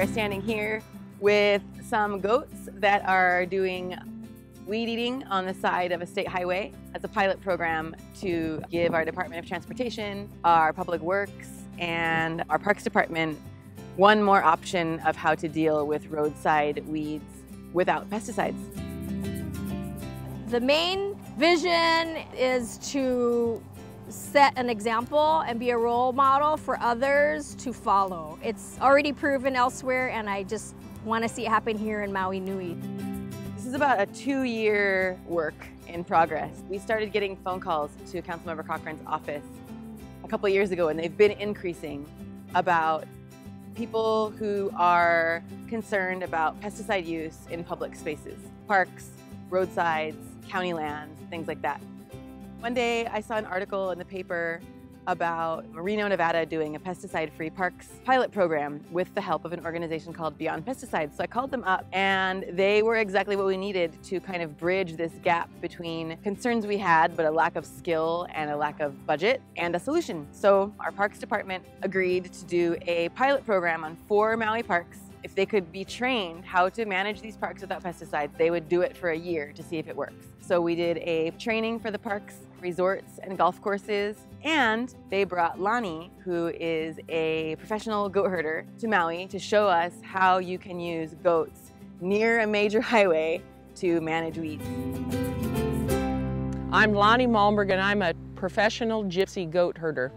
are standing here with some goats that are doing weed eating on the side of a state highway as a pilot program to give our Department of Transportation, our Public Works, and our Parks Department one more option of how to deal with roadside weeds without pesticides. The main vision is to set an example and be a role model for others to follow. It's already proven elsewhere, and I just want to see it happen here in Maui Nui. This is about a 2-year work in progress. We started getting phone calls to Councilmember Cochran's office a couple of years ago, and they've been increasing about people who are concerned about pesticide use in public spaces, parks, roadsides, county lands, things like that. One day I saw an article in the paper about Reno, Nevada doing a pesticide-free parks pilot program with the help of an organization called Beyond Pesticides. So I called them up, and they were exactly what we needed to kind of bridge this gap between concerns we had, but a lack of skill and a lack of budget, and a solution. So our Parks Department agreed to do a pilot program on 4 Maui parks. If they could be trained how to manage these parks without pesticides, they would do it for a year to see if it works. So we did a training for the parks, resorts, and golf courses, and they brought Lani, who is a professional goat herder, to Maui to show us how you can use goats near a major highway to manage weeds. I'm Lani Malmberg, and I'm a professional gypsy goat herder.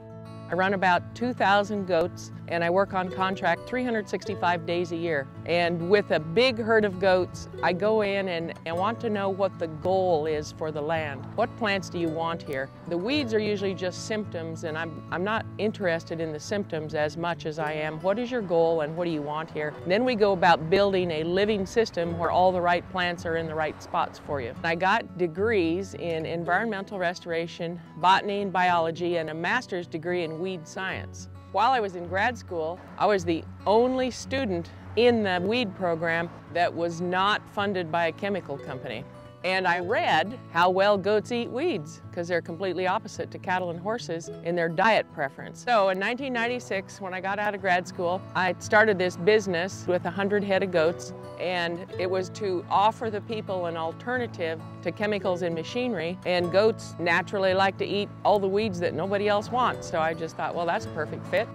I run about 2,000 goats, and I work on contract 365 days a year. And with a big herd of goats, I go in and I want to know what the goal is for the land. What plants do you want here? The weeds are usually just symptoms, and I'm not interested in the symptoms as much as I am what is your goal and what do you want here? And then we go about building a living system where all the right plants are in the right spots for you. I got degrees in environmental restoration, botany and biology, and a master's degree in weed science. While I was in grad school, I was the only student in the weed program that was not funded by a chemical company. And I read how well goats eat weeds, because they're completely opposite to cattle and horses in their diet preference. So in 1996, when I got out of grad school, I started this business with 100 head of goats, and it was to offer the people an alternative to chemicals and machinery, and goats naturally like to eat all the weeds that nobody else wants. So I just thought, well, that's a perfect fit.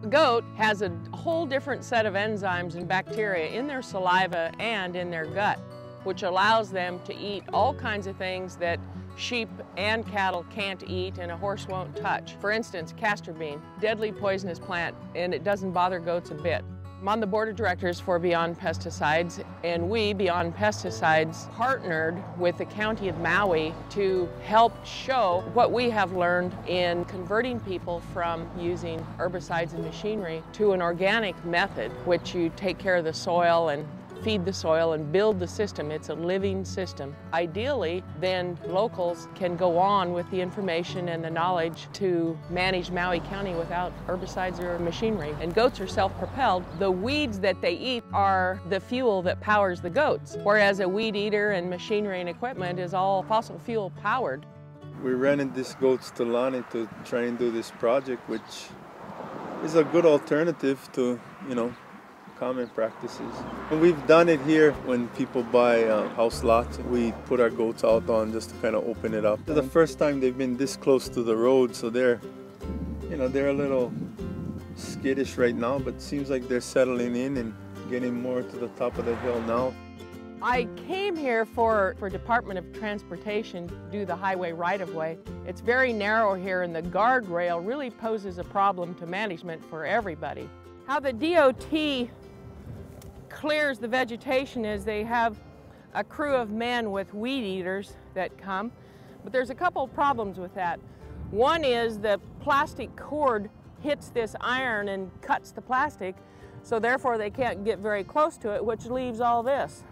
The goat has a whole different set of enzymes and bacteria in their saliva and in their gut, which allows them to eat all kinds of things that sheep and cattle can't eat and a horse won't touch. For instance, castor bean, deadly poisonous plant, and it doesn't bother goats a bit. I'm on the board of directors for Beyond Pesticides, and we, Beyond Pesticides, partnered with the County of Maui to help show what we have learned in converting people from using herbicides and machinery to an organic method, which you take care of the soil and feed the soil and build the system. It's a living system. Ideally, then locals can go on with the information and the knowledge to manage Maui County without herbicides or machinery. And goats are self-propelled. The weeds that they eat are the fuel that powers the goats, whereas a weed eater and machinery and equipment is all fossil fuel powered. We rented these goats to Lani to try and do this project, which is a good alternative to, common practices. And we've done it here when people buy house lots. We put our goats out on just to kind of open it up. It's the first time they've been this close to the road, so they're a little skittish right now, but it seems like they're settling in and getting more to the top of the hill now. I came here for Department of Transportation to do the highway right-of-way. It's very narrow here, and the guardrail really poses a problem to management for everybody. How the DOT clears the vegetation is they have a crew of men with weed eaters that come, but there's a couple of problems with that. One is the plastic cord hits this iron and cuts the plastic, so therefore they can't get very close to it, which leaves all this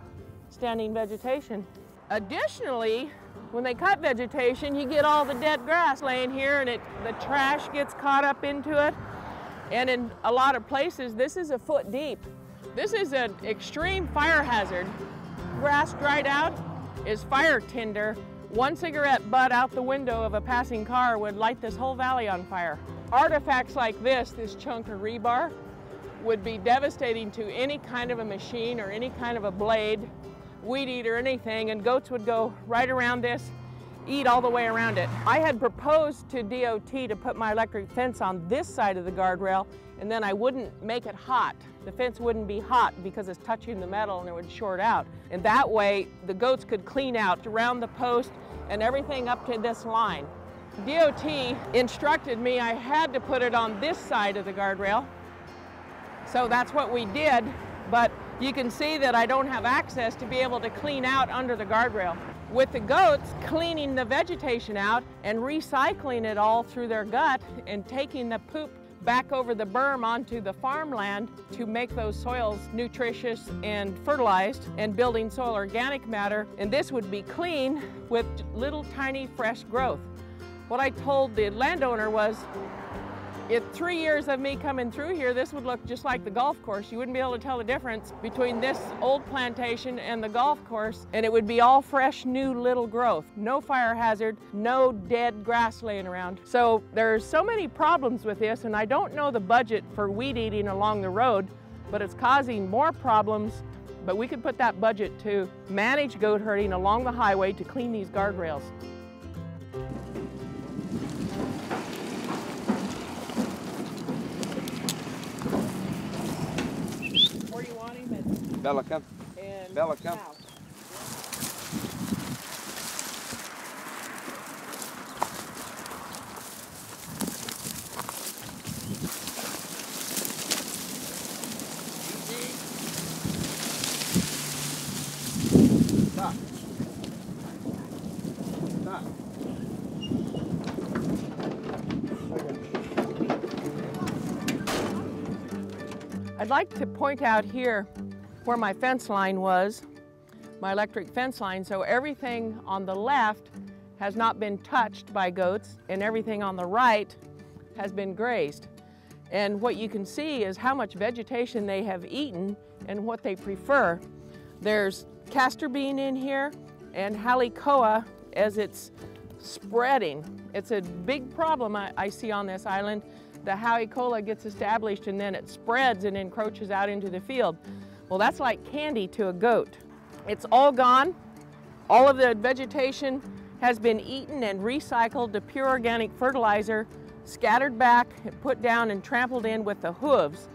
standing vegetation. Additionally, when they cut vegetation, you get all the dead grass laying here, and the trash gets caught up into it. And in a lot of places, this is a foot deep. This is an extreme fire hazard. Grass dried out is fire tinder. One cigarette butt out the window of a passing car would light this whole valley on fire. Artifacts like this chunk of rebar, would be devastating to any kind of a machine or any kind of a blade, weed eater, anything, and goats would go right around this, eat all the way around it. I had proposed to DOT to put my electric fence on this side of the guardrail, and then I wouldn't make it hot. The fence wouldn't be hot because it's touching the metal and it would short out. And that way the goats could clean out around the post and everything up to this line. DOT instructed me I had to put it on this side of the guardrail. So that's what we did, but you can see that I don't have access to be able to clean out under the guardrail. With the goats cleaning the vegetation out and recycling it all through their gut and taking the poop back over the berm onto the farmland to make those soils nutritious and fertilized and building soil organic matter, and this would be clean with little tiny fresh growth. What I told the landowner was, in 3 years of me coming through here, this would look just like the golf course. You wouldn't be able to tell the difference between this old plantation and the golf course, and it would be all fresh, new little growth. No fire hazard, no dead grass laying around. So there's so many problems with this, and I don't know the budget for weed eating along the road, but it's causing more problems. But we could put that budget to manage goat herding along the highway to clean these guardrails. Bella, come. And Bella, come. now. Stop. Stop. I'd like to point out here where my fence line was, my electric fence line, so everything on the left has not been touched by goats and everything on the right has been grazed. And what you can see is how much vegetation they have eaten and what they prefer. There's castor bean in here and halicoa as it's spreading. It's a big problem I see on this island. The halicoa gets established and then it spreads and encroaches out into the field. Well, that's like candy to a goat. It's all gone. All of the vegetation has been eaten and recycled to pure organic fertilizer, scattered back, and put down and trampled in with the hooves.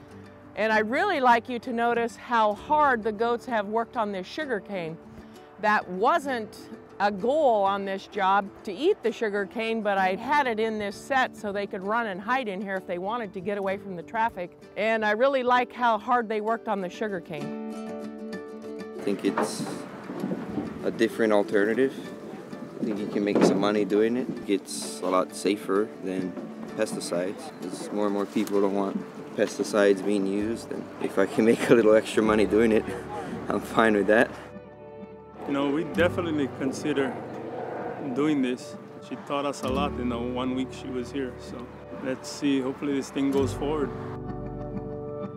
And I'd really like you to notice how hard the goats have worked on this sugar cane. That wasn't a goal on this job to eat the sugar cane, but I had it in this set so they could run and hide in here if they wanted to get away from the traffic. And I really like how hard they worked on the sugar cane. I think it's a different alternative. I think you can make some money doing it. It's a lot safer than pesticides, because more and more people don't want pesticides being used. And if I can make a little extra money doing it, I'm fine with that. You know, we definitely consider doing this. She taught us a lot in the 1 week she was here. So let's see, hopefully this thing goes forward.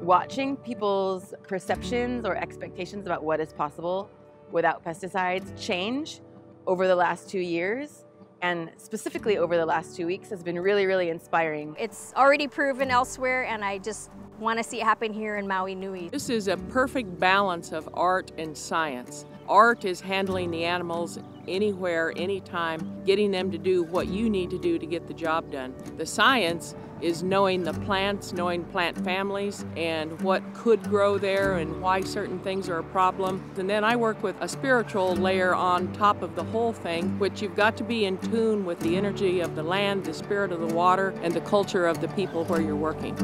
Watching people's perceptions or expectations about what is possible without pesticides change over the last 2 years, and specifically over the last 2 weeks, has been really, really inspiring. It's already proven elsewhere, and I just want to see it happen here in Maui Nui. This is a perfect balance of art and science. Art is handling the animals anywhere, anytime, getting them to do what you need to do to get the job done. The science is knowing the plants, knowing plant families, and what could grow there and why certain things are a problem. And then I work with a spiritual layer on top of the whole thing, which you've got to be in tune with the energy of the land, the spirit of the water, and the culture of the people where you're working.